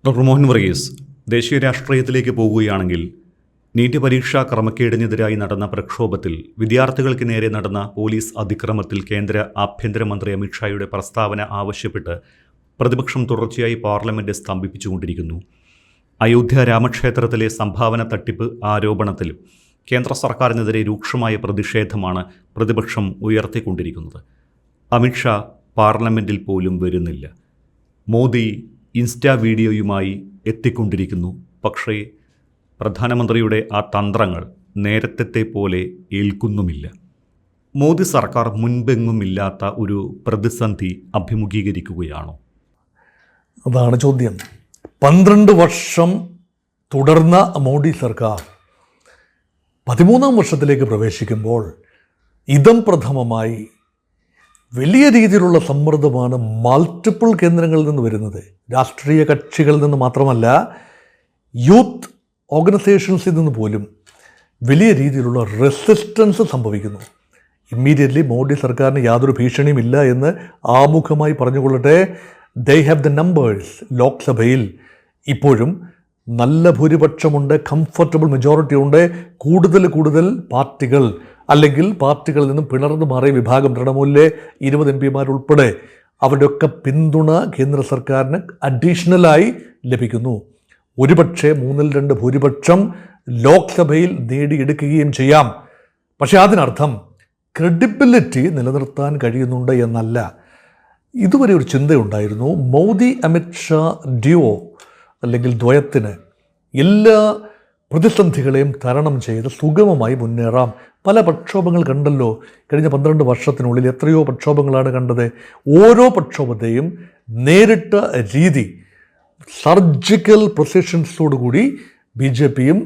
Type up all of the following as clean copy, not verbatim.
Doctor Mohan Varghese, ദേശീയ രാഷ്ട്രീയത്തിലേക്ക് പോകുകയാണെങ്കിൽ നീറ്റ് പരീക്ഷാ ക്രമക്കേടിനെതിരായി നടന്ന പ്രക്ഷോഭത്തിൽ വിദ്യാർത്ഥികൾക്ക് നേരെ നടന്ന പോലീസ് അതിക്രമത്തിൽ കേന്ദ്ര ആഭ്യന്തരമന്ത്രി അമിത്ഷായുടെ പ്രസ്താവന ആവശ്യപ്പെട്ട് പ്രതിപക്ഷം തുടർച്ചയായി പാർലമെന്റ് സ്തംഭിപ്പിച്ചുകൊണ്ടിരിക്കുന്നു. അയോധ്യ രാമക്ഷേത്രത്തിലെ സംഭാവന തട്ടിപ്പ് ആരോപണത്തിൽ കേന്ദ്ര സർക്കാരിനെതിരെ രൂക്ഷമായ പ്രതിഷേധമാണ് പ്രതിപക്ഷം ഉയർത്തിക്കൊണ്ടിരിക്കുന്നത്. അമിത്ഷാ പാർലമെന്റിൽ പോലും വരുന്നില്ല. മോദി ഇൻസ്റ്റാ വീഡിയോയുമായി എത്തിക്കൊണ്ടിരിക്കുന്നു. പക്ഷേ പ്രധാനമന്ത്രിയുടെ ആ തന്ത്രങ്ങൾ നേരത്തെ പോലെ ഏൽക്കുന്നുമില്ല. മോദി സർക്കാർ മുൻപെങ്ങുമില്ലാത്ത ഒരു പ്രതിസന്ധി അഭിമുഖീകരിക്കുകയാണോ? അതാണ് ചോദ്യം. 12 വർഷം തുടർന്ന മോഡി സർക്കാർ 13ാം വർഷത്തിലേക്ക് പ്രവേശിക്കുമ്പോൾ ഇദം പ്രഥമമായി വലിയ രീതിയിലുള്ള സമ്മർദ്ദമാണ് മൾട്ടിപ്പിൾ കേന്ദ്രങ്ങളിൽ നിന്ന് വരുന്നത്. രാഷ്ട്രീയ കക്ഷികളിൽ നിന്ന് മാത്രമല്ല, യൂത്ത് ഓർഗനൈസേഷൻസിൽ നിന്ന് പോലും വലിയ രീതിയിലുള്ള റെസിസ്റ്റൻസ് സംഭവിക്കുന്നു. ഇമ്മീഡിയറ്റ്ലി മോഡി സർക്കാരിന് യാതൊരു ഭീഷണിയും ഇല്ല എന്ന് ആമുഖമായി പറഞ്ഞുകൊള്ളട്ടെ. They have the numbers. ലോക്സഭയിൽ ഇപ്പോഴും നല്ല ഭൂരിപക്ഷമുണ്ട്, കംഫർട്ടബിൾ മെജോറിറ്റി ഉണ്ട്. കൂടുതൽ പാർട്ടികൾ അല്ലെങ്കിൽ പാർട്ടികളിൽ നിന്നും പിളർന്നു മാറിയ വിഭാഗം, തൃണമൂലിലെ 20 MP ഉൾപ്പെടെ അവരുടെയൊക്കെ പിന്തുണ കേന്ദ്ര സർക്കാരിന് അഡീഷണലായി ലഭിക്കുന്നു. ഒരുപക്ഷെ 3/2 ഭൂരിപക്ഷം ലോക്സഭയിൽ നേടിയെടുക്കുകയും ചെയ്യാം. പക്ഷേ അതിനർത്ഥം ക്രെഡിബിലിറ്റി നിലനിർത്താൻ കഴിയുന്നുണ്ട് എന്നല്ല. ഇതുവരെ ഒരു ചിന്തയുണ്ടായിരുന്നു, മോദി അമിത്ഷാ ഡ്യുവോ അല്ലെങ്കിൽ ദ്വയത്തിന് എല്ലാ പ്രതിസന്ധികളെയും തരണം ചെയ്ത് സുഗമമായി മുന്നേറാം. പല പ്രക്ഷോഭങ്ങൾ കണ്ടല്ലോ കഴിഞ്ഞ 12 വർഷത്തിനുള്ളിൽ. എത്രയോ പ്രക്ഷോഭങ്ങളാണ് കണ്ടത്. ഓരോ പ്രക്ഷോഭത്തെയും നേരിട്ട രീതി, സർജിക്കൽ പ്രൊസിഷൻസോടുകൂടി BJPയും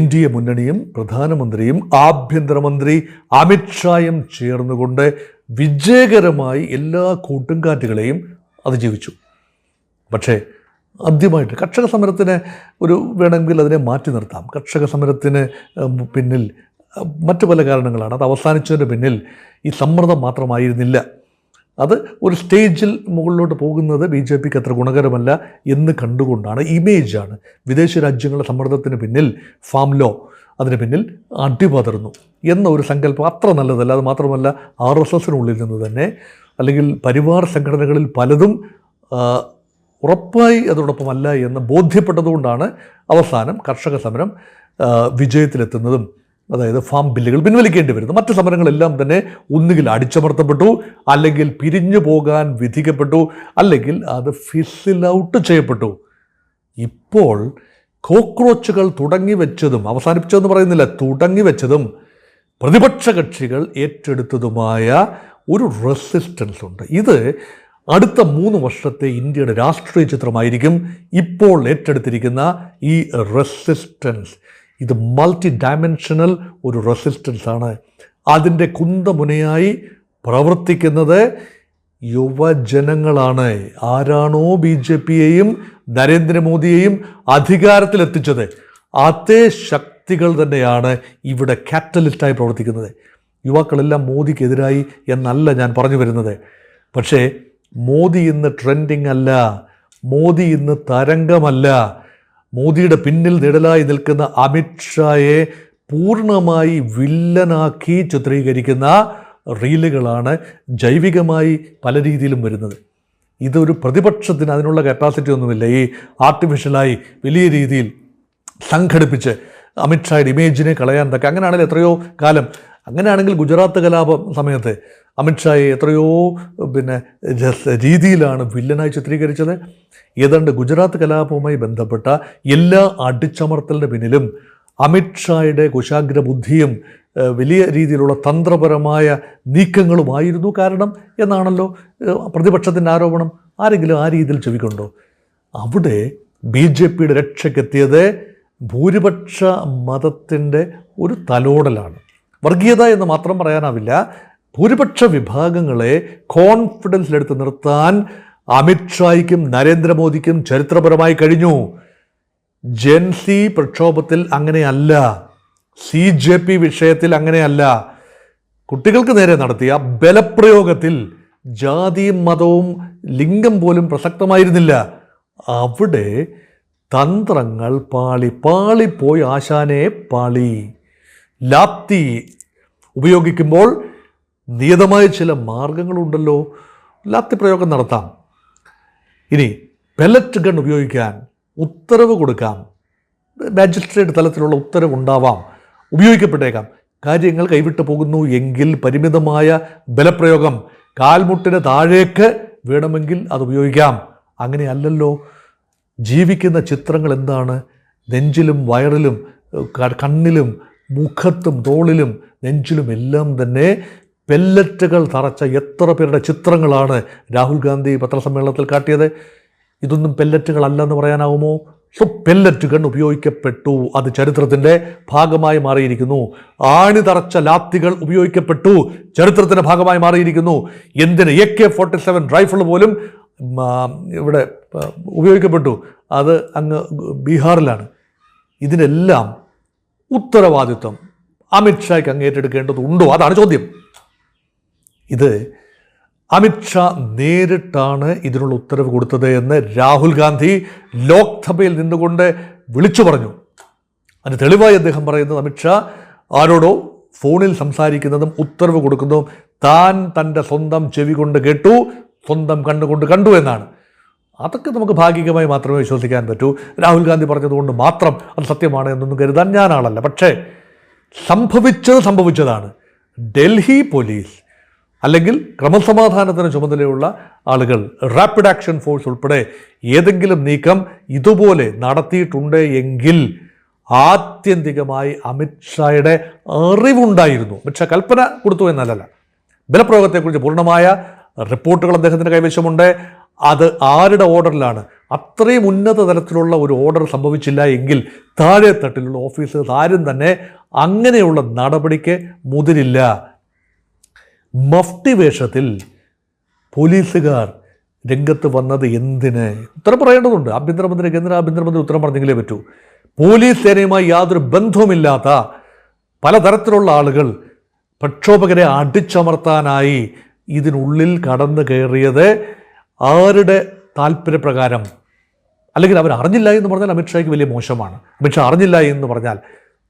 NDA മുന്നണിയും പ്രധാനമന്ത്രിയും ആഭ്യന്തരമന്ത്രി അമിത്ഷായും ചേർന്നുകൊണ്ട് വിജയകരമായി എല്ലാ കൂട്ടുംകാറ്റുകളെയും അതിജീവിച്ചു. പക്ഷേ ആദ്യമായിട്ട് കർഷക സമരത്തിന് വേണമെങ്കിൽ അതിനെ മാറ്റി നിർത്താം. കർഷക സമരത്തിന് പിന്നിൽ മറ്റു പല കാരണങ്ങളാണ്. അത് അവസാനിച്ചതിന് പിന്നിൽ ഈ സമ്മർദ്ദം മാത്രമായിരുന്നില്ല. അത് ഒരു സ്റ്റേജിൽ മുകളിലോട്ട് പോകുന്നത് BJPക്ക് അത്ര ഗുണകരമല്ല എന്ന് കണ്ടുകൊണ്ടാണ്, ഇമേജാണ്. വിദേശ രാജ്യങ്ങളുടെ സമ്മർദ്ദത്തിന് പിന്നിൽ ഫാം ലോ, അതിന് പിന്നിൽ അടിപതർന്നു എന്ന ഒരു സങ്കല്പം അത്ര നല്ലതല്ല. അത് മാത്രമല്ല, RSSനുള്ളിൽ നിന്ന് തന്നെ അല്ലെങ്കിൽ പരിവാർ സംഘടനകളിൽ പലതും ഉറപ്പായി അതോടൊപ്പമല്ല എന്ന് ബോധ്യപ്പെട്ടതുകൊണ്ടാണ് അവസാനം കർഷക സമരം വിജയത്തിലെത്തുന്നതും, അതായത് ഫാം ബില്ലുകൾ പിൻവലിക്കേണ്ടി വരുന്നു. മറ്റ് സമരങ്ങളെല്ലാം തന്നെ ഒന്നുകിൽ അടിച്ചമർത്തപ്പെട്ടു, അല്ലെങ്കിൽ പിരിഞ്ഞു പോകാൻ വിധിക്കപ്പെട്ടു, അല്ലെങ്കിൽ അത് ഫിസിൽ ഔട്ട് ചെയ്യപ്പെട്ടു. ഇപ്പോൾ കോക്രോച്ചുകൾ തുടങ്ങി വെച്ചതും, അവസാനിപ്പിച്ചതെന്ന് പറയുന്നില്ല, തുടങ്ങി വെച്ചതും പ്രതിപക്ഷ കക്ഷികൾ ഏറ്റെടുത്തതുമായ ഒരു റെസിസ്റ്റൻസ് ഉണ്ട്. ഇത് അടുത്ത 3 വർഷത്തെ ഇന്ത്യയുടെ രാഷ്ട്രീയ ചിത്രമായിരിക്കും ഇപ്പോൾ ഏറ്റെടുത്തിരിക്കുന്ന ഈ റെസിസ്റ്റൻസ്. ഇത് മൾട്ടി ഡയമെൻഷണൽ ഒരു റെസിസ്റ്റൻസ് ആണ്. അതിൻ്റെ കുന്തമുനയായി പ്രവർത്തിക്കുന്നത് യുവജനങ്ങളാണ്. ആരാണോ BJPയെയും നരേന്ദ്രമോദിയെയും അധികാരത്തിലെത്തിച്ചത്, അതേ ശക്തികൾ തന്നെയാണ് ഇവിടെ കാറ്റലിസ്റ്റായി പ്രവർത്തിക്കുന്നത്. യുവാക്കളെല്ലാം മോദിക്കെതിരായി എന്നല്ല ഞാൻ പറഞ്ഞു വരുന്നത്. പക്ഷേ മോദി ഇന്ന് ട്രെൻഡിങ് അല്ല, മോദി ഇന്ന് തരംഗമല്ല. മോദിയുടെ പിന്നിൽ നിഴലായി നിൽക്കുന്ന അമിത്ഷായെ പൂർണ്ണമായി വില്ലനാക്കി ചിത്രീകരിക്കുന്ന റീലുകളാണ് ജൈവികമായി പല രീതിയിലും വരുന്നത്. ഇതൊരു പ്രതിപക്ഷത്തിന് അതിനുള്ള കപ്പാസിറ്റി ഒന്നുമില്ല. ഈ ആർട്ടിഫിഷ്യലായി വലിയ രീതിയിൽ സംഘടിപ്പിച്ച് അമിത്ഷായുടെ ഇമേജിനെ കളയാൻ തക്ക, അങ്ങനെയാണെങ്കിൽ എത്രയോ കാലം, അങ്ങനെയാണെങ്കിൽ ഗുജറാത്ത് കലാപം സമയത്ത് അമിത്ഷായെ എത്രയോ രീതിയിലാണ് വില്ലനായി ചിത്രീകരിച്ചത്. ഏതാണ്ട് ഗുജറാത്ത് കലാപവുമായി ബന്ധപ്പെട്ട എല്ലാ അടിച്ചമർത്തലിൻ്റെ പിന്നിലും അമിത്ഷായുടെ കുശാഗ്ര ബുദ്ധിയും വലിയ രീതിയിലുള്ള തന്ത്രപരമായ നീക്കങ്ങളുമായിരുന്നു കാരണം എന്നാണല്ലോ പ്രതിപക്ഷത്തിൻ്റെ ആരോപണം. ആരെങ്കിലും ആ രീതിയിൽ ചെവിക്കൊണ്ടോ? അവിടെ BJPയുടെ രക്ഷയ്ക്കെത്തിയത് ഭൂരിപക്ഷ മതത്തിൻ്റെ ഒരു തലോടലാണ്. വർഗീയത എന്ന് മാത്രം പറയാനാവില്ല. ഭൂരിപക്ഷ വിഭാഗങ്ങളെ കോൺഫിഡൻസിലെടുത്ത് നിർത്താൻ അമിത്ഷായ്ക്കും നരേന്ദ്രമോദിക്കും ചരിത്രപരമായി കഴിഞ്ഞു. ജെൻസി പ്രക്ഷോഭത്തിൽ അങ്ങനെയല്ല, CJP വിഷയത്തിൽ അങ്ങനെയല്ല. കുട്ടികൾക്ക് നേരെ നടത്തിയ ബലപ്രയോഗത്തിൽ ജാതിയും മതവും ലിംഗം പോലും പ്രസക്തമായിരുന്നില്ല. അവിടെ തന്ത്രങ്ങൾ പാളിപ്പോയി ആശാനെ പാളി. ലാത്തി ഉപയോഗിക്കുമ്പോൾ നിയതമായ ചില മാർഗങ്ങളുണ്ടല്ലോ, ലാത്തി പ്രയോഗം നടത്താം. ഇനി പെല്ലറ്റ് ഗൺ ഉപയോഗിക്കാൻ ഉത്തരവ് കൊടുക്കാം, മാജിസ്ട്രേറ്റ് തലത്തിലുള്ള ഉത്തരവുണ്ടാവാം, ഉപയോഗിക്കപ്പെട്ടേക്കാം. കാര്യങ്ങൾ കൈവിട്ടു പോകുന്നു എങ്കിൽ പരിമിതമായ ബലപ്രയോഗം, കാൽമുട്ടിന് താഴേക്ക് വേണമെങ്കിൽ അത് ഉപയോഗിക്കാം. അങ്ങനെയല്ലല്ലോ. ജീവിക്കുന്ന ചിത്രങ്ങൾ എന്താണ്? നെഞ്ചിലും വയറിലും കണ്ണിലും മുഖത്തും തോളിലും നെഞ്ചിലും എല്ലാം തന്നെ പെല്ലറ്റുകൾ തറച്ച എത്ര പേരുടെ ചിത്രങ്ങളാണ് രാഹുൽ ഗാന്ധി പത്രസമ്മേളനത്തിൽ കാട്ടിയത്. ഇതൊന്നും പെല്ലറ്റുകളല്ലെന്ന് പറയാനാവുമോ? സോ പെല്ലറ്റ് ഗൺ ഉപയോഗിക്കപ്പെട്ടു, അത് ചരിത്രത്തിൻ്റെ ഭാഗമായി മാറിയിരിക്കുന്നു. ആണി തറച്ച ലാത്തികൾ ഉപയോഗിക്കപ്പെട്ടു, ചരിത്രത്തിൻ്റെ ഭാഗമായി മാറിയിരിക്കുന്നു. എന്തിന്? AK-47 റൈഫിൾ പോലും ഇവിടെ ഉപയോഗിക്കപ്പെട്ടു, അത് അങ്ങ് ബീഹാറിലാണ്. ഇതിനെല്ലാം ഉത്തരവാദിത്വം അമിത്ഷായ്ക്ക് അങ്ങ് ഏറ്റെടുക്കേണ്ടതുണ്ടോ? അതാണ് ചോദ്യം. ഇത് അമിത്ഷാ നേരിട്ടാണ് ഇതിനുള്ള ഉത്തരവ് കൊടുത്തത് എന്ന് രാഹുൽ ഗാന്ധി ലോക്സഭയിൽ നിന്നുകൊണ്ട് വിളിച്ചു പറഞ്ഞു. അതിന് തെളിവായി അദ്ദേഹം പറയുന്നത് അമിത്ഷാ ആരോടോ ഫോണിൽ സംസാരിക്കുന്നതും ഉത്തരവ് കൊടുക്കുന്നതും താൻ തൻ്റെ സ്വന്തം ചെവി കൊണ്ട് കേട്ടു, സ്വന്തം കണ്ണുകൊണ്ട് കണ്ടു എന്നാണ്. അതൊക്കെ നമുക്ക് ഭാഗികമായി മാത്രമേ വിശ്വസിക്കാൻ പറ്റൂ. രാഹുൽ ഗാന്ധി പറഞ്ഞതുകൊണ്ട് മാത്രം അത് സത്യമാണ് എന്നൊന്നും കരുതാൻ ഞാനാളല്ല. പക്ഷേ സംഭവിച്ചതാണ്. ഡൽഹി പോലീസ് അല്ലെങ്കിൽ ക്രമസമാധാനത്തിന് ചുമതലയുള്ള ആളുകൾ, റാപ്പിഡ് ആക്ഷൻ ഫോഴ്സ് ഉൾപ്പെടെ ഏതെങ്കിലും നീക്കം ഇതുപോലെ നടത്തിയിട്ടുണ്ട് എങ്കിൽ ആത്യന്തികമായി അമിത്ഷായുടെ അറിവുണ്ടായിരുന്നു. അമിത്ഷാ കൽപ്പന കൊടുത്തു എന്നല്ല, ബലപ്രയോഗത്തെക്കുറിച്ച് പൂർണ്ണമായ റിപ്പോർട്ടുകൾ അദ്ദേഹത്തിൻ്റെ കൈവശമുണ്ട്. അത് ആരുടെ ഓർഡറിലാണ്? അത്രയും ഉന്നത തലത്തിലുള്ള ഒരു ഓർഡർ സംഭവിച്ചില്ല എങ്കിൽ താഴെ തട്ടിലുള്ള ഓഫീസേഴ്സ് ആരും തന്നെ അങ്ങനെയുള്ള നടപടിക്ക് മുതിരില്ല. മഫ്തി വേഷത്തിൽ പോലീസുകാർ രംഗത്ത് വന്നത് എന്തിന്? ഉത്തരം പറയേണ്ടതുണ്ട്. കേന്ദ്ര ആഭ്യന്തരമന്ത്രി ഉത്തരം പറഞ്ഞെങ്കിലേ പറ്റൂ. പോലീസ് സേനയുമായി യാതൊരു ബന്ധവുമില്ലാത്ത പലതരത്തിലുള്ള ആളുകൾ പ്രക്ഷോഭകരെ അടിച്ചമർത്താനായി ഇതിനുള്ളിൽ കടന്നു കയറിയത് ആരുടെ താല്പര്യപ്രകാരം? അല്ലെങ്കിൽ അവർ അറിഞ്ഞില്ല എന്ന് പറഞ്ഞാൽ അമിത്ഷായ്ക്ക് വലിയ മോശമാണ്. അമിത്ഷാ അറിഞ്ഞില്ല എന്ന് പറഞ്ഞാൽ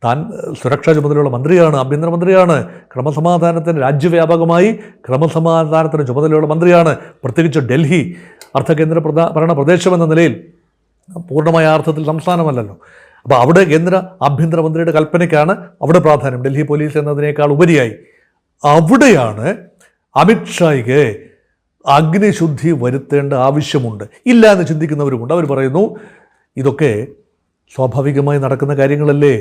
താൻ സുരക്ഷാ ചുമതലയുള്ള മന്ത്രിയാണ്, ആഭ്യന്തരമന്ത്രിയാണ്, ക്രമസമാധാനത്തിന് രാജ്യവ്യാപകമായി ക്രമസമാധാനത്തിന് ചുമതലയുള്ള മന്ത്രിയാണ്. പ്രത്യേകിച്ച് ഡൽഹി അർദ്ധകേന്ദ്ര ഭരണ പ്രദേശം എന്ന നിലയിൽ പൂർണ്ണമായ അർത്ഥത്തിൽ സംസ്ഥാനമല്ലല്ലോ. അപ്പോൾ അവിടെ കേന്ദ്ര ആഭ്യന്തരമന്ത്രിയുടെ കൽപ്പനയ്ക്കാണ് അവിടെ പ്രാധാന്യം, ഡൽഹി പോലീസ് എന്നതിനേക്കാൾ ഉപരിയായി. അവിടെയാണ് അമിത്ഷായ്ക്ക് അഗ്നിശുദ്ധി വരുത്തേണ്ട ആവശ്യമുണ്ട്. ഇല്ല എന്ന് ചിന്തിക്കുന്നവരുമുണ്ട്. അവർ പറയുന്നു ഇതൊക്കെ സ്വാഭാവികമായി നടക്കുന്ന കാര്യങ്ങളല്ലേ,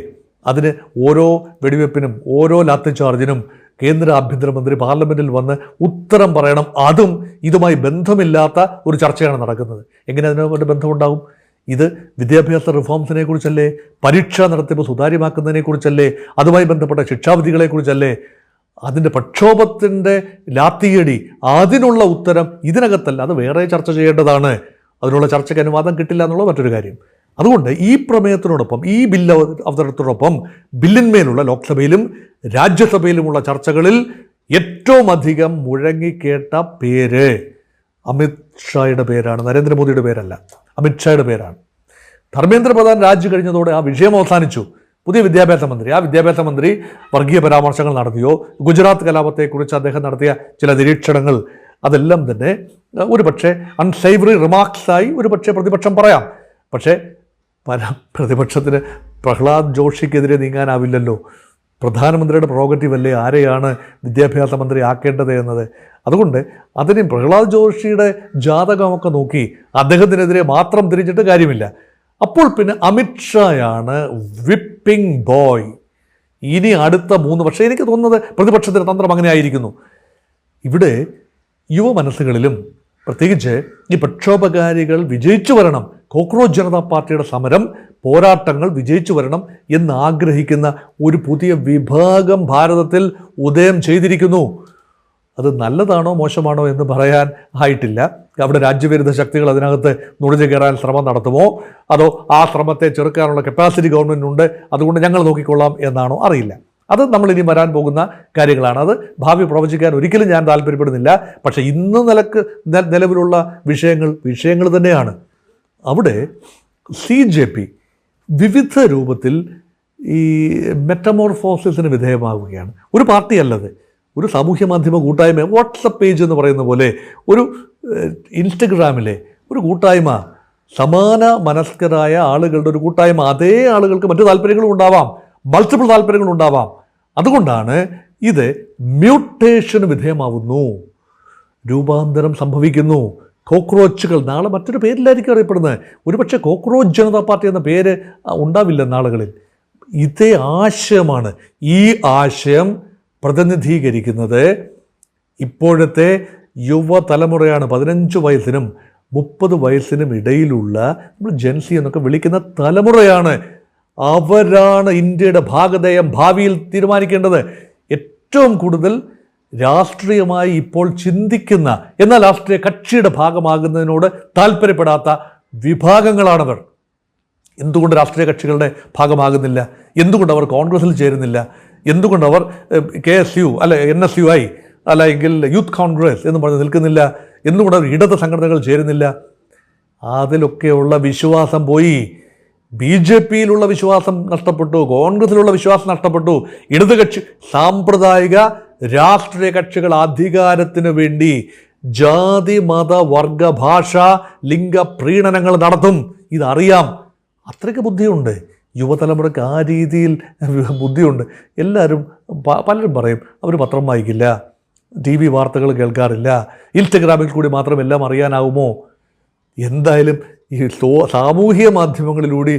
അതിന് ഓരോ വെടിവെപ്പിനും ഓരോ ലാത്തിചാർജിനും കേന്ദ്ര ആഭ്യന്തരമന്ത്രി പാർലമെൻറ്റിൽ വന്ന് ഉത്തരം പറയണം. അതും ഇതുമായി ബന്ധമില്ലാത്ത ഒരു ചർച്ചയാണ് നടക്കുന്നത്. എങ്ങനെ അതിനുമായിട്ട് ബന്ധമുണ്ടാകും? ഇത് വിദ്യാഭ്യാസ റിഫോംസിനെ കുറിച്ചല്ലേ, പരീക്ഷാ നടത്തിപ്പ് സുതാര്യമാക്കുന്നതിനെക്കുറിച്ചല്ലേ, അതുമായി ബന്ധപ്പെട്ട ശിക്ഷാവിധികളെക്കുറിച്ചല്ലേ? അതിൻ്റെ പ്രക്ഷോഭത്തിൻ്റെ ലാത്തിയടി, അതിനുള്ള ഉത്തരം ഇതിനകത്തല്ല, അത് വേറെ ചർച്ച ചെയ്യേണ്ടതാണ്. അതിനുള്ള ചർച്ചയ്ക്ക് അനുവാദം കിട്ടില്ല എന്നുള്ള മറ്റൊരു കാര്യം. അതുകൊണ്ട് ഈ പ്രമേയത്തിനോടൊപ്പം, ഈ ബില്ല് അവതരണത്തോടൊപ്പം ബില്ലിന്മേലുള്ള ലോക്സഭയിലും രാജ്യസഭയിലുമുള്ള ചർച്ചകളിൽ ഏറ്റവും അധികം മുഴങ്ങിക്കേട്ട പേര് അമിത്ഷായുടെ പേരാണ്, നരേന്ദ്രമോദിയുടെ പേരല്ല, അമിത്ഷായുടെ പേരാണ്. ധർമ്മേന്ദ്ര പ്രധാൻ രാജി കഴിഞ്ഞതോടെ ആ വിഷയം അവസാനിച്ചു. പുതിയ വിദ്യാഭ്യാസ മന്ത്രി, ആ വിദ്യാഭ്യാസ മന്ത്രി വർഗീയ പരാമർശങ്ങൾ നടത്തിയോ, ഗുജറാത്ത് കലാപത്തെക്കുറിച്ച് അദ്ദേഹം നടത്തിയ ചില നിരീക്ഷണങ്ങൾ, അതെല്ലാം തന്നെ ഒരു പക്ഷേ അൺസേവറി റിമാർക്സായി ഒരു പക്ഷേ പ്രതിപക്ഷം പറയാം. പക്ഷേ പ്രതിപക്ഷത്തിന് പ്രഹ്ലാദ് ജോഷിക്കെതിരെ നീങ്ങാനാവില്ലല്ലോ. പ്രധാനമന്ത്രിയുടെ പ്രോഗറ്റീവ് അല്ലേ ആരെയാണ് വിദ്യാഭ്യാസ മന്ത്രി ആക്കേണ്ടത് എന്നത്. അതുകൊണ്ട് അതിന് പ്രഹ്ലാദ് ജോഷിയുടെ ജാതകമൊക്കെ നോക്കി അദ്ദേഹത്തിനെതിരെ മാത്രം തിരിച്ചിട്ട് കാര്യമില്ല. അപ്പോൾ പിന്നെ അമിത്ഷായാണ് വിപ്പിംഗ് ബോയ്. ഇനി അടുത്ത 3 വർഷം എനിക്ക് തോന്നുന്നത് പ്രതിപക്ഷത്തിൻ്റെ തന്ത്രം അങ്ങനെ ആയിരിക്കുന്നു. ഇവിടെ യുവ മനസ്സുകളിലും പ്രത്യേകിച്ച് ഈ പ്രക്ഷോഭകാരികൾ വിജയിച്ചു വരണം, കോക്രോച്ച് ജനതാ പാർട്ടിയുടെ സമരം പോരാട്ടങ്ങൾ വിജയിച്ചു വരണം എന്നാഗ്രഹിക്കുന്ന ഒരു പുതിയ വിഭാഗം ഭാരതത്തിൽ ഉദയം ചെയ്തിരിക്കുന്നു. അത് നല്ലതാണോ മോശമാണോ എന്ന് പറയാൻ ആയിട്ടില്ല. അവിടെ രാജ്യവിരുദ്ധ ശക്തികൾ അതിനകത്ത് നുഴഞ്ഞു കയറാൻ ശ്രമം നടത്തുമോ, അതോ ആ ശ്രമത്തെ ചെറുക്കാനുള്ള കപ്പാസിറ്റി ഗവൺമെൻറ്റിനുണ്ട്, അതുകൊണ്ട് ഞങ്ങൾ നോക്കിക്കൊള്ളാം എന്നാണോ അറിയില്ല. അത് നമ്മളിനി വരാൻ പോകുന്ന കാര്യങ്ങളാണ്. അത് ഭാവി പ്രവചിക്കാൻ ഒരിക്കലും ഞാൻ താല്പര്യപ്പെടുന്നില്ല. പക്ഷേ ഇന്ന് നിലവിലുള്ള വിഷയങ്ങൾ തന്നെയാണ്. അവിടെ CJP വിവിധ രൂപത്തിൽ ഈ മെറ്റമോർഫോസിസിന് വിധേയമാവുകയാണ്. ഒരു പാർട്ടിയല്ലത്, ഒരു സാമൂഹ്യ മാധ്യമ കൂട്ടായ്മ, വാട്സപ്പ് പേജ് എന്ന് പറയുന്ന പോലെ ഒരു ഇൻസ്റ്റഗ്രാമിലെ ഒരു കൂട്ടായ്മ, സമാന മനസ്കരായ ആളുകളുടെ ഒരു കൂട്ടായ്മ. അതേ ആളുകൾക്ക് മറ്റു താല്പര്യങ്ങളും ഉണ്ടാവാം, മൾട്ടിപ്പിൾ താല്പര്യങ്ങളും ഉണ്ടാവാം. അതുകൊണ്ടാണ് ഇത് മ്യൂട്ടേഷന് വിധേയമാവുന്നു, രൂപാന്തരം സംഭവിക്കുന്നു. കോക്രോച്ചുകൾ നാളെ മറ്റൊരു പേരിലായിരിക്കും അറിയപ്പെടുന്നത്. ഒരുപക്ഷെ കോക്രോച്ച് ജനതാ പാർട്ടി എന്ന പേര് ഉണ്ടാവില്ല നാളുകളിൽ. ഇതേ ആശയമാണ്. ഈ ആശയം പ്രതിനിധീകരിക്കുന്നത് ഇപ്പോഴത്തെ യുവതലമുറയാണ്. 15 വയസ്സിനും 30 വയസ്സിനും ഇടയിലുള്ള നമ്മൾ ജെൻസി എന്നൊക്കെ വിളിക്കുന്ന തലമുറയാണ്. അവരാണ് ഇന്ത്യയുടെ ഭാവിയിൽ തീരുമാനിക്കേണ്ടത്. ഏറ്റവും കൂടുതൽ രാഷ്ട്രീയമായി ഇപ്പോൾ ചിന്തിക്കുന്ന, എന്നാൽ രാഷ്ട്രീയ കക്ഷിയുടെ ഭാഗമാകുന്നതിനോട് താല്പര്യപ്പെടാത്ത വിഭാഗങ്ങളാണവർ. എന്തുകൊണ്ട് രാഷ്ട്രീയ കക്ഷികളുടെ ഭാഗമാകുന്നില്ല? എന്തുകൊണ്ട് അവർ കോൺഗ്രസിൽ ചേരുന്നില്ല? എന്തുകൊണ്ട് അവർ KSU അല്ല NSUI അല്ലെങ്കിൽ യൂത്ത് കോൺഗ്രസ് എന്ന് പറഞ്ഞ് നിൽക്കുന്നില്ല? എന്തുകൊണ്ട് അവർ ഇടത് സംഘടനകൾ ചേരുന്നില്ല? അതിലൊക്കെയുള്ള വിശ്വാസം പോയി. BJPയിലുള്ള വിശ്വാസം നഷ്ടപ്പെട്ടു, കോൺഗ്രസിലുള്ള വിശ്വാസം നഷ്ടപ്പെട്ടു. ഇടത് കക്ഷി, സാമ്പ്രദായിക രാഷ്ട്രീയ കക്ഷികൾ അധികാരത്തിന് വേണ്ടി ജാതി മത വർഗ ഭാഷ ലിംഗ പ്രീണനങ്ങൾ നടത്തും. ഇതറിയാം. അത്രയ്ക്ക് ബുദ്ധിയുണ്ട് യുവതലമുറയ്ക്ക്. ആ രീതിയിൽ ബുദ്ധിയുണ്ട്. എല്ലാവരും പലരും പറയും അവർ പത്രം വായിക്കില്ല, TV വാർത്തകൾ കേൾക്കാറില്ല, ഇൻസ്റ്റഗ്രാമിൽ കൂടി മാത്രം എല്ലാം അറിയാനാവുമോ? എന്തായാലും ഈ സാമൂഹിക മാധ്യമങ്ങളിലൂടെ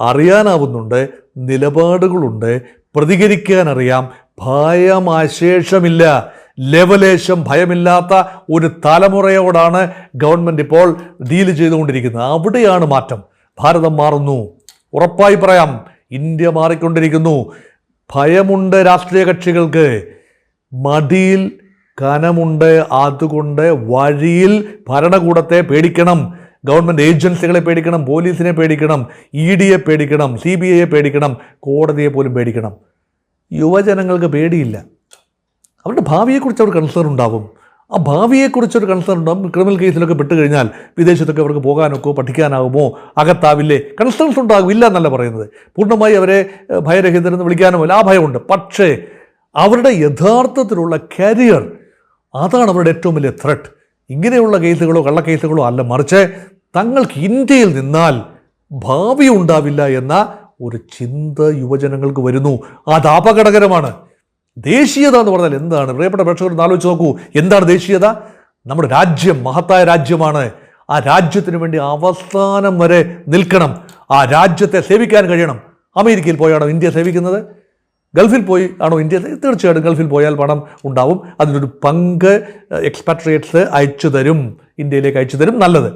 അറിയാനാവുന്നുണ്ട്, നിലപാടുകളുണ്ട്, പ്രതികരിക്കാനറിയാം. ഭയമശേഷമില്ല, ലെവലേശം ഭയമില്ലാത്ത ഒരു തലമുറയോടാണ് ഗവൺമെൻറ് ഇപ്പോൾ ഡീൽ ചെയ്തുകൊണ്ടിരിക്കുന്നത്. അവിടെയാണ് മാറ്റം. ഭാരതം മാറുന്നു, ഉറപ്പായി പറയാം. ഇന്ത്യ മാറിക്കൊണ്ടിരിക്കുന്നു. ഭയമുണ്ട് രാഷ്ട്രീയ കക്ഷികൾക്ക്, മടിയിൽ കനമുണ്ട്. അതുകൊണ്ട് വഴിയിൽ ഭരണകൂടത്തെ പേടിക്കണം, ഗവൺമെൻറ് ഏജൻസികളെ പേടിക്കണം, പോലീസിനെ പേടിക്കണം, EDയെ പേടിക്കണം, CBIയെ പേടിക്കണം, കോടതിയെ പോലും പേടിക്കണം. യുവജനങ്ങൾക്ക് പേടിയില്ല. അവരുടെ ഭാവിയെക്കുറിച്ച് അവർ കൺസേൺ ഉണ്ടാവും. ആ ഭാവിയെക്കുറിച്ചൊരു കൺസേൺ ഉണ്ടാവും. ക്രിമിനൽ കേസിലൊക്കെ പെട്ടുകഴിഞ്ഞാൽ വിദേശത്തൊക്കെ അവർക്ക് പോകാനൊക്കെ പഠിക്കാനാവുമോ, അകത്താവില്ലേ? കൺസേൺസ് ഉണ്ടാകും, ഇല്ല എന്നല്ല പറയുന്നത്. പൂർണ്ണമായി അവരെ ഭയരഹിതരെന്ന് വിളിക്കാനുമല്ല, ആ ഭയമുണ്ട്. പക്ഷേ അവരുടെ യഥാർത്ഥത്തിലുള്ള കരിയർ, അതാണ് അവരുടെ ഏറ്റവും വലിയ ത്രെട്ട്. ഇങ്ങനെയുള്ള കേസുകളോ കള്ളക്കേസുകളോ അല്ല, മറിച്ച് തങ്ങൾക്ക് ഇന്ത്യയിൽ നിന്നാൽ ഭാവി ഉണ്ടാവില്ല എന്ന ഒരു ചിന്ത യുവജനങ്ങൾക്ക് വരുന്നു. അത് അപകടകരമാണ്. ദേശീയത എന്ന് പറഞ്ഞാൽ എന്താണ്? പ്രിയപ്പെട്ട പ്രേക്ഷകർ ആലോചിച്ച് നോക്കൂ. എന്താണ് ദേശീയത? നമ്മുടെ രാജ്യം മഹത്തായ രാജ്യമാണ്. ആ രാജ്യത്തിന് വേണ്ടി അവസാനം വരെ നിൽക്കണം. ആ രാജ്യത്തെ സേവിക്കാൻ കഴിയണം. അമേരിക്കയിൽ പോയാണോ ഇന്ത്യ സേവിക്കുന്നത്? ഗൾഫിൽ പോയി ആണോ ഇന്ത്യ? തീർച്ചയായിട്ടും ഗൾഫിൽ പോയാൽ പണം ഉണ്ടാവും. അതിനൊരു പങ്ക് എക്സ്പാട്രിയേറ്റ്സ് അയച്ചു തരും, ഇന്ത്യയിലേക്ക് അയച്ചു തരും. നല്ലത്.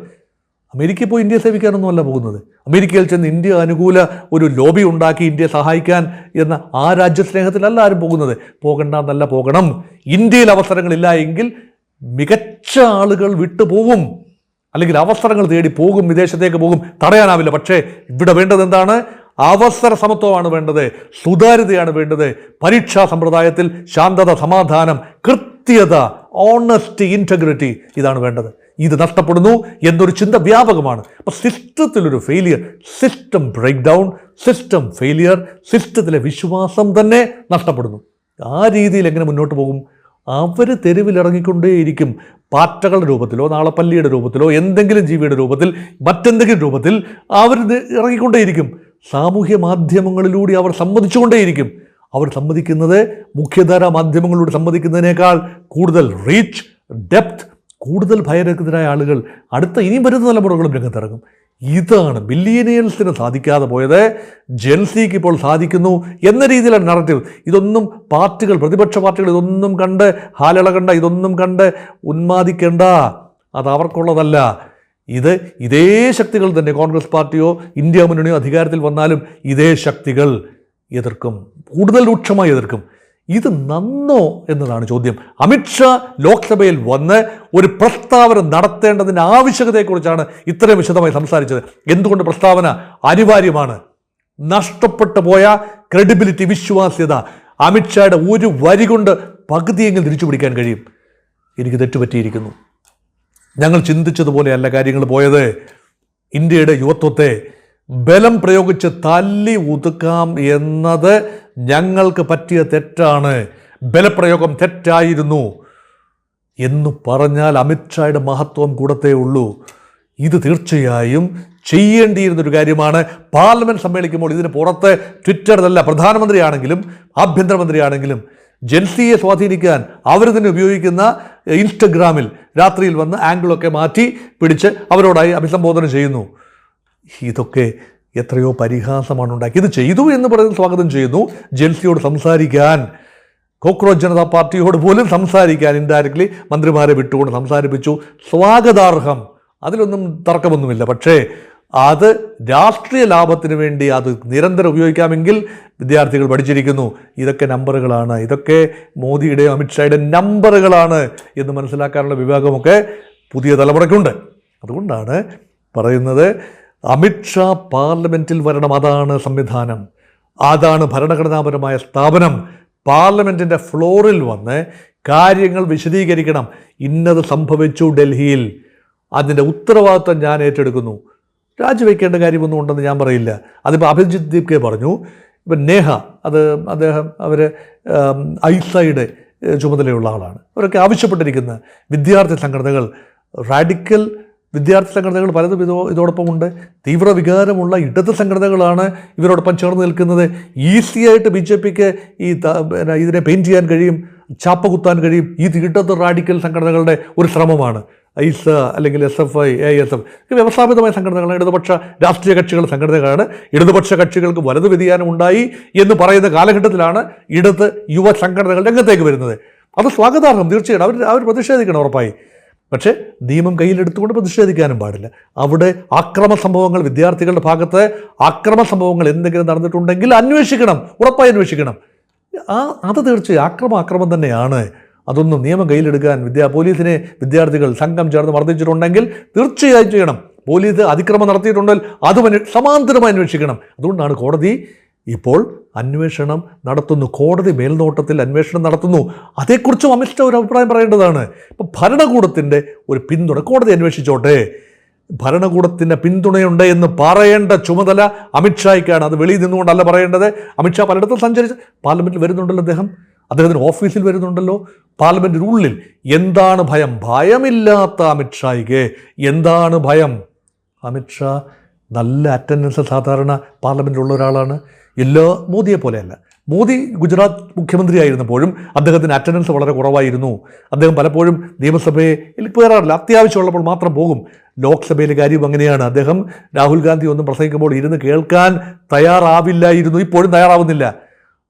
അമേരിക്കയിൽ പോയി ഇന്ത്യയെ സേവിക്കാനൊന്നുമല്ല പോകുന്നത്. അമേരിക്കയിൽ ചെന്ന് ഇന്ത്യ അനുകൂല ഒരു ലോബി ഉണ്ടാക്കി ഇന്ത്യയെ സഹായിക്കാൻ എന്ന ആ രാജ്യസ്നേഹത്തിലല്ല ആരും പോകുന്നത്. പോകണ്ടെന്നല്ല, പോകണം. ഇന്ത്യയിൽ അവസരങ്ങളില്ല എങ്കിൽ മികച്ച ആളുകൾ വിട്ടുപോകും, അല്ലെങ്കിൽ അവസരങ്ങൾ തേടി പോകും, വിദേശത്തേക്ക് പോകും. തടയാനാവില്ല. പക്ഷേ ഇവിടെ വേണ്ടത് എന്താണ്? അവസര സമത്വമാണ് വേണ്ടത്, സുതാര്യതയാണ് വേണ്ടത്. പരീക്ഷാ സമ്പ്രദായത്തിൽ ശാന്തത, സമാധാനം, കൃത്യത, ഓണസ്റ്റി, ഇൻറ്റഗ്രിറ്റി, ഇതാണ് വേണ്ടത്. ഇത് നഷ്ടപ്പെടുന്നു എന്നൊരു ചിന്ത വ്യാപകമാണ്. അപ്പോൾ സിസ്റ്റത്തിലൊരു failure, system break down, system failure, സിസ്റ്റത്തിലെ വിശ്വാസം തന്നെ നഷ്ടപ്പെടുന്നു. ആ രീതിയിൽ എങ്ങനെ മുന്നോട്ട് പോകും? അവർ തെരുവിലിറങ്ങിക്കൊണ്ടേയിരിക്കും. പാറ്റകളുടെ രൂപത്തിലോ നാളപ്പല്ലിയുടെ രൂപത്തിലോ എന്തെങ്കിലും ജീവിയുടെ രൂപത്തിൽ മറ്റെന്തെങ്കിലും രൂപത്തിൽ അവർ ഇറങ്ങിക്കൊണ്ടേയിരിക്കും. സാമൂഹ്യ മാധ്യമങ്ങളിലൂടെ അവർ സമ്മതിച്ചുകൊണ്ടേയിരിക്കും. അവർ സമ്മതിക്കുന്നത് മുഖ്യധാരാ മാധ്യമങ്ങളിലൂടെ സമ്മതിക്കുന്നതിനേക്കാൾ കൂടുതൽ റീച്ച്, ഡെപ്ത്, കൂടുതൽ ഭയരഹിതരായ ആളുകൾ ഇനിയും വരുന്ന തലമുറകളും രംഗത്തിറങ്ങും. ഇതാണ് ബില്ലിയനിയൽസിന് സാധിക്കാതെ പോയത്, ജെൻസിക്ക് ഇപ്പോൾ സാധിക്കുന്നു എന്ന രീതിയിലാണ് നറേറ്റീവ്. ഇതൊന്നും പാർട്ടികൾ, പ്രതിപക്ഷ പാർട്ടികൾ ഇതൊന്നും കണ്ട് ഹാലിളകണ്ട, ഇതൊന്നും കണ്ട് ഉന്മാദിക്കേണ്ട. അത് അവർക്കുള്ളതല്ല. ഇതേ ശക്തികൾ തന്നെ, കോൺഗ്രസ് പാർട്ടിയോ ഇന്ത്യ മുന്നണിയോ അധികാരത്തിൽ വന്നാലും ഇതേ ശക്തികൾ എതിർക്കും, കൂടുതൽ രൂക്ഷമായി എതിർക്കും. ഇത് നന്നോ എന്നതാണ് ചോദ്യം. അമിത്ഷാ ലോക്സഭയിൽ വന്ന് ഒരു പ്രസ്താവന നടത്തേണ്ടതിൻ്റെ ആവശ്യകതയെക്കുറിച്ചാണ് ഇത്രയും വിശദമായി സംസാരിച്ചത്. എന്തുകൊണ്ട് പ്രസ്താവന അനിവാര്യമാണ്? നഷ്ടപ്പെട്ടു പോയ ക്രെഡിബിലിറ്റി, വിശ്വാസ്യത അമിത്ഷായുടെ ഒരു വരി കൊണ്ട് പകുതിയെങ്കിലും തിരിച്ചു പിടിക്കാൻ കഴിയും. എനിക്ക് തെറ്റുപറ്റിയിരിക്കുന്നു, ഞങ്ങൾ ചിന്തിച്ചതുപോലെയല്ല കാര്യങ്ങൾ പോയത്, ഇന്ത്യയുടെ യുവത്വത്തെ ബലം പ്രയോഗിച്ച് തല്ലി ഒതുക്കാം എന്നത് ഞങ്ങൾക്ക് പറ്റിയ തെറ്റാണ്, ബലപ്രയോഗം തെറ്റായിരുന്നു എന്ന് പറഞ്ഞാൽ അമിത്ഷായുടെ മഹത്വം കൂടത്തേ ഉള്ളൂ. ഇത് തീർച്ചയായും ചെയ്യേണ്ടിയിരുന്നൊരു കാര്യമാണ്. പാർലമെൻറ്റ് സമ്മേളിക്കുമ്പോൾ ഇതിന് പുറത്ത് ട്വിറ്ററിലല്ല, പ്രധാനമന്ത്രിയാണെങ്കിലും ആഭ്യന്തരമന്ത്രിയാണെങ്കിലും ജൻസിയെ സ്വാധീനിക്കാൻ അവർ തന്നെ ഉപയോഗിക്കുന്ന ഇൻസ്റ്റഗ്രാമിൽ രാത്രിയിൽ വന്ന് ആംഗിളൊക്കെ മാറ്റി പിടിച്ച് അവരോടായി അഭിസംബോധന ചെയ്യുന്നു. ഇതൊക്കെ എത്രയോ പരിഹാസമാണ് ഉണ്ടാക്കി. ഇത് ചെയ്തു എന്ന് പറയുന്നത് സ്വാഗതം ചെയ്യുന്നു. ജൻസിയോട് സംസാരിക്കാൻ, കോക്രോച്ച് ജനതാ പാർട്ടിയോട് പോലും സംസാരിക്കാൻ ഇൻഡയറക്ട്ലി മന്ത്രിമാരെ വിട്ടുകൊണ്ട് സംസാരിപ്പിച്ചു. സ്വാഗതാർഹം, അതിലൊന്നും തർക്കമൊന്നുമില്ല. പക്ഷേ അത് രാഷ്ട്രീയ ലാഭത്തിന് വേണ്ടി അത് നിരന്തരം ഉപയോഗിക്കാമെങ്കിൽ വിദ്യാർത്ഥികൾ പഠിച്ചിരിക്കുന്നു. ഇതൊക്കെ നമ്പറുകളാണ്, ഇതൊക്കെ മോദിയുടെയും അമിത്ഷായുടെയും നമ്പറുകളാണ് എന്ന് മനസ്സിലാക്കാനുള്ള വിവേകമൊക്കെ പുതിയ തലമുറയ്ക്കുണ്ട്. അതുകൊണ്ടാണ് പറയുന്നത്, അമിത്ഷാ പാർലമെൻറ്റിൽ വരണം, അതാണ് സംവിധാനം, അതാണ് ഭരണഘടനാപരമായ സ്ഥാപനം. പാർലമെൻറ്റിൻ്റെ ഫ്ലോറിൽ വന്ന് കാര്യങ്ങൾ വിശദീകരിക്കണം. ഇന്നത് സംഭവിച്ചു ഡൽഹിയിൽ, അതിൻ്റെ ഉത്തരവാദിത്വം ഞാൻ ഏറ്റെടുക്കുന്നു. രാജിവെക്കേണ്ട കാര്യമൊന്നും ഉണ്ടെന്ന് ഞാൻ പറയില്ല. അതിപ്പോൾ അഭിജിത് ദീപ്കെ പറഞ്ഞു. ഇപ്പം നേഹ, അവർ ഐസയുടെ ചുമതലയുള്ള ആളാണ്. അവരൊക്കെ ആവശ്യപ്പെട്ടിരിക്കുന്ന വിദ്യാർത്ഥി സംഘടനകൾ, റാഡിക്കൽ വിദ്യാർത്ഥി സംഘടനകൾ പലതും ഇതോടൊപ്പമുണ്ട്. തീവ്രവികാരമുള്ള ഇടത് സംഘടനകളാണ് ഇവരോടൊപ്പം ചേർന്ന് നിൽക്കുന്നത്. ഈസിയായിട്ട് BJPക്ക് ഇതിനെ പെയിൻറ്റ് ചെയ്യാൻ കഴിയും, ചാപ്പ കുത്താൻ കഴിയും. ഇത് ഇടത് റാഡിക്കൽ സംഘടനകളുടെ ഒരു ശ്രമമാണ്. ഐസ അല്ലെങ്കിൽ SFI, ASF വ്യവസ്ഥാപിതമായ സംഘടനകളാണ്, ഇടതുപക്ഷ രാഷ്ട്രീയ കക്ഷികളുടെ സംഘടനകളാണ്. ഇടതുപക്ഷ കക്ഷികൾക്ക് വലത് വ്യതിയാനം ഉണ്ടായി എന്ന് പറയുന്ന കാലഘട്ടത്തിലാണ് ഇടത് യുവ സംഘടനകൾ രംഗത്തേക്ക് വരുന്നത്. അത് സ്വാഗതാർഹം, തീർച്ചയായിട്ടും അവർ പ്രതിഷേധിക്കണം ഉറപ്പായി. പക്ഷേ നിയമം കയ്യിലെടുത്തുകൊണ്ട് പ്രതിഷേധിക്കാനും പാടില്ല. അവിടെ അക്രമ സംഭവങ്ങൾ, വിദ്യാർത്ഥികളുടെ ഭാഗത്ത് അക്രമ സംഭവങ്ങൾ എന്തെങ്കിലും നടന്നിട്ടുണ്ടെങ്കിൽ അന്വേഷിക്കണം, ഉറപ്പായി അന്വേഷിക്കണം. അത് തീർച്ചയായും അക്രമം തന്നെയാണ്. അതൊന്നും നിയമം കയ്യിലെടുക്കാൻ പോലീസിനെ വിദ്യാർത്ഥികൾ സംഘം ചേർന്ന് മർദ്ദിച്ചിട്ടുണ്ടെങ്കിൽ തീർച്ചയായും ചെയ്യണം. പോലീസ് അതിക്രമം നടത്തിയിട്ടുണ്ടെങ്കിൽ അതും സമാന്തരമായി അന്വേഷിക്കണം. അതുകൊണ്ടാണ് കോടതി ഇപ്പോൾ അന്വേഷണം നടത്തുന്നു, കോടതി മേൽനോട്ടത്തിൽ അന്വേഷണം നടത്തുന്നു. അതേക്കുറിച്ചും അമിത്ഷാ ഒരു അഭിപ്രായം പറയേണ്ടതാണ്. ഇപ്പം ഭരണകൂടത്തിൻ്റെ ഒരു പിന്തുണ, കോടതി അന്വേഷിച്ചോട്ടെ, ഭരണകൂടത്തിൻ്റെ പിന്തുണയുണ്ട് എന്ന് പറയേണ്ട ചുമതല അമിത്ഷായ്ക്കാണ്. അത് വെളിയിൽ നിന്നുകൊണ്ടല്ല പറയേണ്ടത്. അമിത്ഷാ പലയിടത്തും സഞ്ചരിച്ച് പാർലമെൻറ്റിൽ വരുന്നുണ്ടല്ലോ, അദ്ദേഹത്തിന് ഓഫീസിൽ വരുന്നുണ്ടല്ലോ, പാർലമെൻറ്റിനുള്ളിൽ. എന്താണ് ഭയം? ഭയമില്ലാത്ത അമിത്ഷായ്ക്ക് എന്താണ് ഭയം? അമിത്ഷാ നല്ല അറ്റൻഡൻസ് സാധാരണ പാർലമെൻറ്റിലുള്ള ഒരാളാണ്. മോദിയെ പോലെയല്ല. മോദി ഗുജറാത്ത് മുഖ്യമന്ത്രിയായിരുന്നപ്പോഴും അദ്ദേഹത്തിന് അറ്റൻഡൻസ് വളരെ കുറവായിരുന്നു. അദ്ദേഹം പലപ്പോഴും നിയമസഭയിൽ കയറാറില്ല, അത്യാവശ്യമുള്ളപ്പോൾ മാത്രം പോകും. ലോക്സഭയിലെ കാര്യം അങ്ങനെയാണ്. അദ്ദേഹം രാഹുൽ ഗാന്ധി ഒന്നും പ്രസംഗിക്കുമ്പോൾ ഇരുന്ന് കേൾക്കാൻ തയ്യാറാവില്ലായിരുന്നു, ഇപ്പോഴും തയ്യാറാവുന്നില്ല.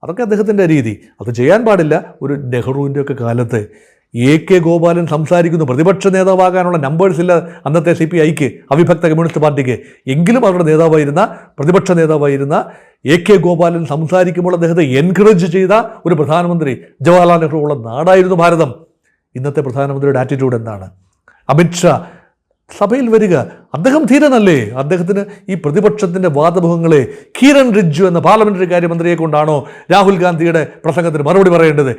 അതൊക്കെ അദ്ദേഹത്തിൻ്റെ രീതി. അത് ചെയ്യാൻ പാടില്ല. ഒരു നെഹ്റുവിൻ്റെ ഒക്കെ കാലത്ത് AK ഗോപാലൻ സംസാരിക്കുന്നു, പ്രതിപക്ഷ നേതാവാകാനുള്ള നമ്പേഴ്സ് ഇല്ല അന്നത്തെ CPIക്ക്, അവിഭക്ത കമ്മ്യൂണിസ്റ്റ് പാർട്ടിക്ക്. എങ്കിലും അവരുടെ നേതാവായിരുന്ന, പ്രതിപക്ഷ നേതാവായിരുന്ന AK ഗോപാലൻ സംസാരിക്കുമ്പോൾ അദ്ദേഹത്തെ എൻകറേജ് ചെയ്ത ഒരു പ്രധാനമന്ത്രി, ജവഹർലാൽ നെഹ്റു ഉള്ള നാടായിരുന്നു ഭാരതം. ഇന്നത്തെ പ്രധാനമന്ത്രിയുടെ ആറ്റിറ്റ്യൂഡ് എന്താണ്? അമിത്ഷാ സഭയിൽ വരിക, അദ്ദേഹം ധീരനല്ലേ? അദ്ദേഹത്തിന് ഈ പ്രതിപക്ഷത്തിൻ്റെ വാദമുഖങ്ങളെ, കിരൺ റിജ്ജു എന്ന പാർലമെൻ്ററി കാര്യമന്ത്രിയെ കൊണ്ടാണോ രാഹുൽ ഗാന്ധിയുടെ പ്രസംഗത്തിന് മറുപടി പറയേണ്ടത്?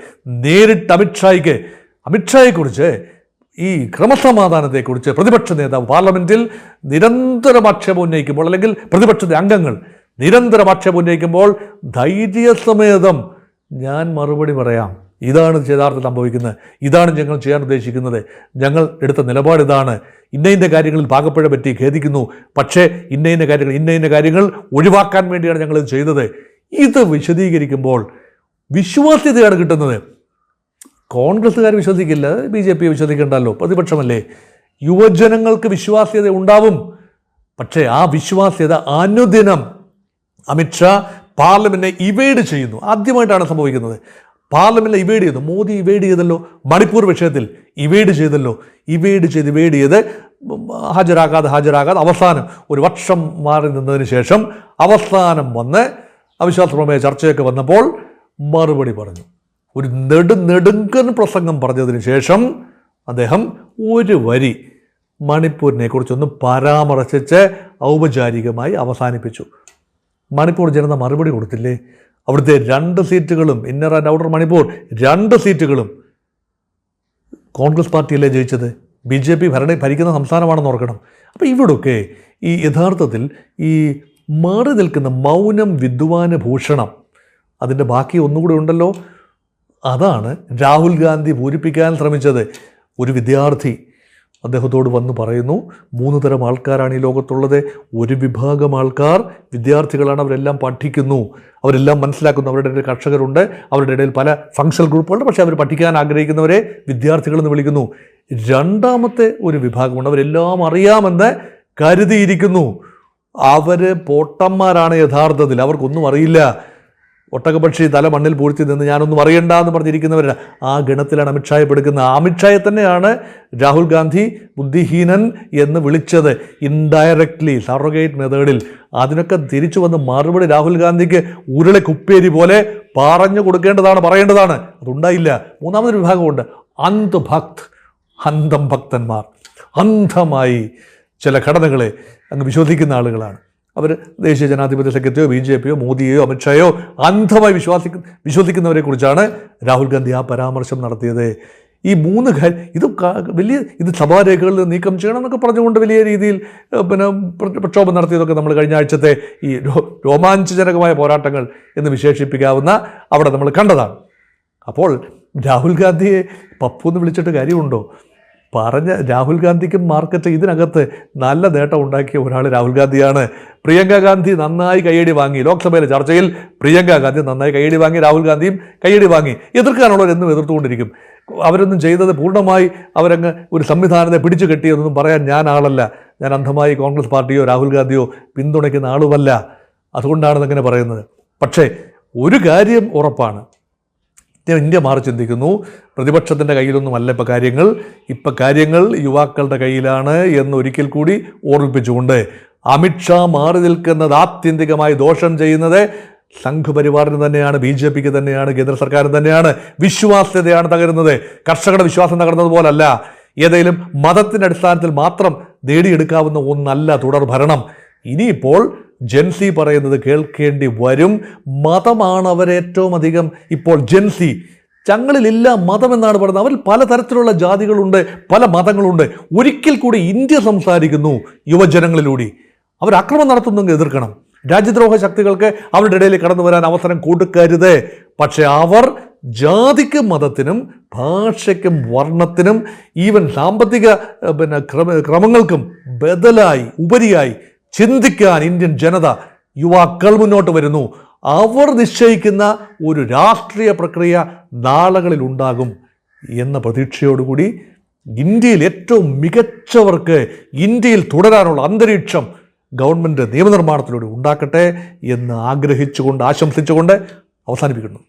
നേരിട്ട് അമിത്ഷായെക്കുറിച്ച്, ഈ ക്രമസമാധാനത്തെക്കുറിച്ച് പ്രതിപക്ഷ നേതാവ് പാർലമെൻറ്റിൽ നിരന്തരം ആക്ഷേപം ഉന്നയിക്കുമ്പോൾ, അല്ലെങ്കിൽ പ്രതിപക്ഷത്തെ അംഗങ്ങൾ നിരന്തരം ആക്ഷേപം ഉന്നയിക്കുമ്പോൾ ധൈര്യസമേതം ഞാൻ മറുപടി പറയാം, ഇതാണ് യഥാർത്ഥം സംഭവിക്കുന്നത്, ഇതാണ് ഞങ്ങൾ ചെയ്യാൻ ഉദ്ദേശിക്കുന്നത്, ഞങ്ങൾ എടുത്ത നിലപാട് ഇതാണ്, ഇന്ന കാര്യങ്ങളിൽ പാകപ്പിഴ പറ്റി ഖേദിക്കുന്നു, പക്ഷേ ഇന്ന കാര്യങ്ങൾ ഒഴിവാക്കാൻ വേണ്ടിയാണ് ഞങ്ങളിത് ചെയ്തത്. ഇത് വിശദീകരിക്കുമ്പോൾ വിശ്വാസ്യതയാണ് കിട്ടുന്നത്. കോൺഗ്രസ്സുകാർ വിശ്വസിക്കില്ല, BJP വിശ്വസിക്കണ്ടല്ലോ, പ്രതിപക്ഷമല്ലേ. യുവജനങ്ങൾക്ക് വിശ്വാസ്യത ഉണ്ടാവും. പക്ഷേ ആ വിശ്വാസ്യത അനുദിനം അമിത്ഷാ പാർലമെൻറ്റിനെ ഇവേഡ് ചെയ്യുന്നു. ആദ്യമായിട്ടാണ് സംഭവിക്കുന്നത്. പാർലമെൻറ്റിനെ ഇവേഡ് ചെയ്യുന്നു. മോദി ഇവേഡ് ചെയ്തല്ലോ, മണിപ്പൂർ വിഷയത്തിൽ ഇവേഡ് ചെയ്ത് ഹാജരാകാതെ അവസാനം ഒരു വർഷം മാറി നിന്നതിന് ശേഷം അവസാനം വന്ന് അവിശ്വാസ പ്രമേയ ചർച്ചയൊക്കെ വന്നപ്പോൾ മറുപടി പറഞ്ഞു. ഒരു നെടുങ്കൻ പ്രസംഗം പറഞ്ഞതിന് ശേഷം അദ്ദേഹം ഒരു വരി മണിപ്പൂരിനെ കുറിച്ചൊന്ന് പരാമർശിച്ച് ഔപചാരികമായി അവസാനിപ്പിച്ചു. മണിപ്പൂർ ജനത മറുപടി കൊടുത്തില്ലേ? അവിടുത്തെ 2 സീറ്റുകളും, ഇന്നർ ആൻഡ് ഔട്ടർ മണിപ്പൂർ 2 സീറ്റുകളും കോൺഗ്രസ് പാർട്ടിയല്ലേ ജയിച്ചത്? BJP ഭരിക്കുന്ന സംസ്ഥാനമാണെന്ന് ഓർക്കണം. അപ്പോൾ ഇവിടൊക്കെ ഈ യഥാർത്ഥത്തിൽ ഈ മാറി നിൽക്കുന്ന മൗനം വിദ്വാന ഭൂഷണം, അതിൻ്റെ ബാക്കി ഒന്നുകൂടി ഉണ്ടല്ലോ. അതാണ് രാഹുൽ ഗാന്ധി പൂരിപ്പിക്കാൻ ശ്രമിച്ചത്. ഒരു വിദ്യാർത്ഥി അദ്ദേഹത്തോട് വന്ന് പറയുന്നു, 3 തരം ആൾക്കാരാണ് ഈ ലോകത്തുള്ളത്. ഒരു വിഭാഗം ആൾക്കാർ വിദ്യാർത്ഥികളാണ്, അവരെല്ലാം പഠിക്കുന്നു, അവരെല്ലാം മനസ്സിലാക്കുന്നു, അവരുടെ ഇടയിൽ കർഷകരുണ്ട്, അവരുടെ ഇടയിൽ പല ഫങ്ഷണൽ ഗ്രൂപ്പുകളുണ്ട്, പക്ഷേ അവർ പഠിക്കാൻ ആഗ്രഹിക്കുന്നവരെ വിദ്യാർത്ഥികളെന്ന് വിളിക്കുന്നു. രണ്ടാമത്തെ ഒരു വിഭാഗമുണ്ട്, അവരെല്ലാം അറിയാമെന്ന് കരുതിയിരിക്കുന്നു. അവർ പൊട്ടന്മാരാണ് യഥാർത്ഥത്തിൽ, അവർക്കൊന്നും അറിയില്ല. ഒട്ടകപക്ഷി തല മണ്ണിൽ പൂഴ്ത്തി നിന്ന് ഞാനൊന്നും അറിയണ്ട എന്ന് പറഞ്ഞിരിക്കുന്നവരാണ്. ആ ഗണത്തിലാണ് അമിത്ഷായെ പെടുക്കുന്നത്. അമിത്ഷായെ തന്നെയാണ് രാഹുൽ ഗാന്ധി ബുദ്ധിഹീനൻ എന്ന് വിളിച്ചത്, ഇൻഡയറക്ട്ലി, സറോഗേറ്റ് മെത്തേഡിൽ. അതിനൊക്കെ തിരിച്ചു വന്ന് മറുപടി രാഹുൽ ഗാന്ധിക്ക് ഉരുളെ കുപ്പേരി പോലെ പറഞ്ഞു കൊടുക്കേണ്ടതാണ്, പറയേണ്ടതാണ്. അതുണ്ടായില്ല. മൂന്നാമതൊരു വിഭാഗമുണ്ട്, അന്ധം ഭക്തന്മാർ. അന്ധമായി ചില ഘടനകളെ അങ്ങ് വിശ്വസിക്കുന്ന ആളുകളാണ്. അവർ ദേശീയ ജനാധിപത്യ സഖ്യത്തെയോ BJPയോ മോദിയെയോ അമിത്ഷായോ അന്ധമായി വിശ്വസിക്കുന്നവരെ കുറിച്ചാണ് രാഹുൽ ഗാന്ധി ആ പരാമർശം നടത്തിയത്. ഈ 3 ഇത് സഭാരേഖകളിൽ നീക്കം ചെയ്യണം എന്നൊക്കെ പറഞ്ഞുകൊണ്ട് വലിയ രീതിയിൽ പ്രക്ഷോഭം നടത്തിയതൊക്കെ നമ്മൾ കഴിഞ്ഞ ആഴ്ചത്തെ ഈ രോമാഞ്ചജനകമായ പോരാട്ടങ്ങൾ എന്ന് വിശേഷിപ്പിക്കാവുന്ന അവിടെ നമ്മൾ കണ്ടതാണ്. അപ്പോൾ രാഹുൽ ഗാന്ധിയെ പപ്പു എന്ന് വിളിച്ചിട്ട് കാര്യമുണ്ടോ? രാഹുൽ ഗാന്ധിക്കും മാർക്കറ്റ് ഇതിനകത്ത് നല്ല നേട്ടം ഉണ്ടാക്കിയ ഒരാൾ രാഹുൽ ഗാന്ധിയാണ്. പ്രിയങ്ക ഗാന്ധി നന്നായി കയ്യടി വാങ്ങി. ലോക്സഭയിലെ ചർച്ചയിൽ പ്രിയങ്ക ഗാന്ധി നന്നായി കയ്യടി വാങ്ങി, രാഹുൽ ഗാന്ധിയും കയ്യടി വാങ്ങി. എതിർക്കാനുള്ളവരെന്നും എതിർത്തുകൊണ്ടിരിക്കും. അവരൊന്നും ചെയ്തത് പൂർണ്ണമായി അവരങ്ങ് ഒരു സംവിധാനത്തെ പിടിച്ചു കെട്ടിയെന്നൊന്നും പറയാൻ ഞാൻ ആളല്ല. ഞാൻ അന്ധമായി കോൺഗ്രസ് പാർട്ടിയോ രാഹുൽ ഗാന്ധിയോ പിന്തുണയ്ക്കുന്ന ആളുമല്ല. അതുകൊണ്ടാണ് അങ്ങനെ പറയുന്നത്. പക്ഷേ ഒരു കാര്യം ഉറപ്പാണ്, ഇന്ത്യ മാറി ചിന്തിക്കുന്നു. പ്രതിപക്ഷത്തിൻ്റെ കയ്യിലൊന്നുമല്ല ഇപ്പം കാര്യങ്ങൾ യുവാക്കളുടെ കയ്യിലാണ് എന്ന് ഒരിക്കൽ കൂടി ഓർമ്മിപ്പിച്ചുകൊണ്ട് അമിത്ഷാ മാറി നിൽക്കുന്നത് ആത്യന്തികമായി ദോഷം ചെയ്യുന്നത് സംഘപരിവാറിന് തന്നെയാണ്, BJPക്ക് തന്നെയാണ്, കേന്ദ്ര സർക്കാരിന് തന്നെയാണ്. വിശ്വാസ്യതയാണ് തകരുന്നത്. കർഷകരുടെ വിശ്വാസം തകർന്നത് പോലല്ല. ഏതെങ്കിലും മതത്തിൻ്റെ അടിസ്ഥാനത്തിൽ മാത്രം നേടിയെടുക്കാവുന്ന ഒന്നല്ല തുടർ ഭരണം. ഇനിയിപ്പോൾ ജെൻസി പറയുന്നത് കേൾക്കേണ്ടി വരും. മതമാണ് അവരേറ്റവും അധികം ഇപ്പോൾ ജെൻസി ഞങ്ങളിലില്ല മതം എന്നാണ് പറയുന്നത്. അവരിൽ പലതരത്തിലുള്ള ജാതികളുണ്ട്, പല മതങ്ങളുണ്ട്. ഒരിക്കൽ കൂടി ഇന്ത്യ സംസാരിക്കുന്നു യുവജനങ്ങളിലൂടെ. അവർ ആക്രമണം നടത്തുന്നെങ്കിൽ എതിർക്കണം. രാജ്യദ്രോഹ ശക്തികൾക്ക് അവരുടെ ഇടയിൽ കടന്നു വരാൻ അവസരം കൊടുക്കരുത്. പക്ഷെ അവർ ജാതിക്കും മതത്തിനും ഭാഷയ്ക്കും വർണ്ണത്തിനും ഈവൻ സാമ്പത്തിക ക്രമങ്ങൾക്കും ബദലായി ഉപരിയായി ചിന്തിക്കാൻ ഇന്ത്യൻ ജനത, യുവാക്കൾ മുന്നോട്ട് വരുന്നു. അവർ നിശ്ചയിക്കുന്ന ഒരു രാഷ്ട്രീയ പ്രക്രിയ നാളുകളിൽ ഉണ്ടാകും എന്ന പ്രതീക്ഷയോടുകൂടി ഇന്ത്യയിൽ ഏറ്റവും മികച്ചവർക്ക് ഇന്ത്യയിൽ തുടരാനുള്ള അന്തരീക്ഷം ഗവൺമെൻറ് നിയമനിർമ്മാണത്തിലൂടെ ഉണ്ടാക്കട്ടെ എന്ന് ആഗ്രഹിച്ചുകൊണ്ട് ആശംസിച്ചുകൊണ്ട് അവസാനിപ്പിക്കുന്നു.